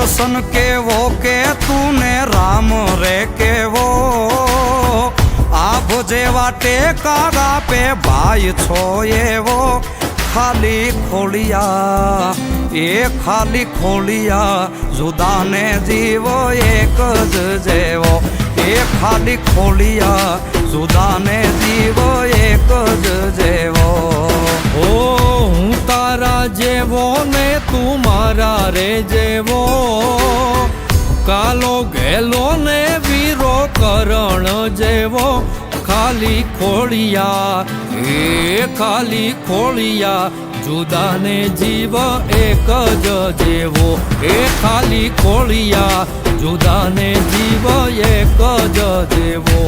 कृष्ण केवो के तूने राम रे केवो आप जेवा टेकारा पे भाई छो एवो खाली खोलिया ए खाली खोलिया जुदा ने जीवो एक ज जेवो ए खाली खोलिया जुदा ने जीवो एक ज जेवो ओ हूँ तारा जेवो ने तू मारा रे जेवो कालो गेलो ने वीरो करण जेवो खाली खोलिया ए खाली खोलिया जुदा ने जीव एक ज जेवो ए खाली खोलिया जुदा ने जीव एक ज जेवो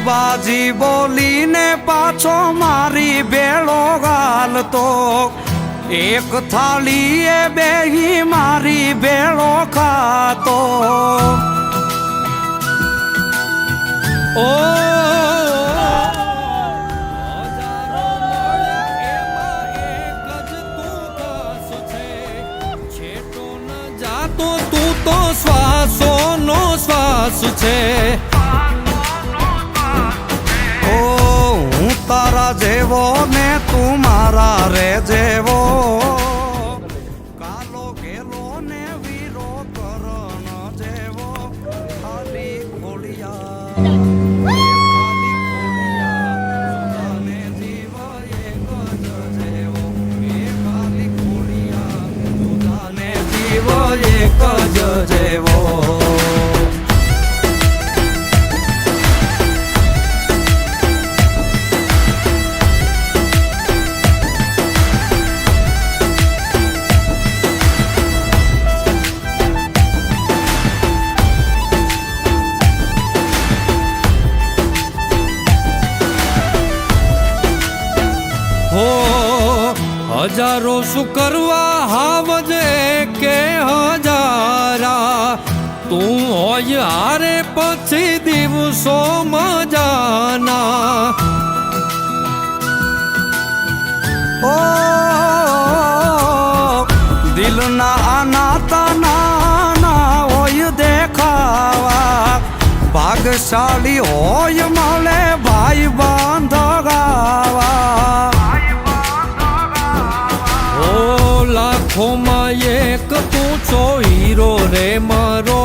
बाजी बोली ने पाछो मारी बेड़ो गाल तो एक थाली ए बेही मारी बेड़ो खातो ओ जातो तू तो श्वासो नो श्वास छे तारा जेवो ने तू मारा रे जेवो कालो गेलो ने वीरो करण जेवो खाली खोलिया एक ज जेवो हो हजारो शुकरवा हावजे के हजारा तू होय हारे पछी दिवसो मजाना ओ दिल ना अनाता ना होय देखावा भाग्यशाली होय मले भाई बांधगावा लाखों में एक तू छो हीरो रे मारो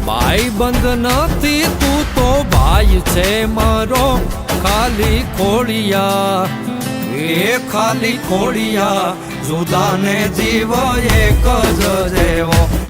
भाई बंद नथी तू तो भाई छे मारो खाली खोलिया ए खाली खोलिया जुदा ने जीव एक ज जेवो।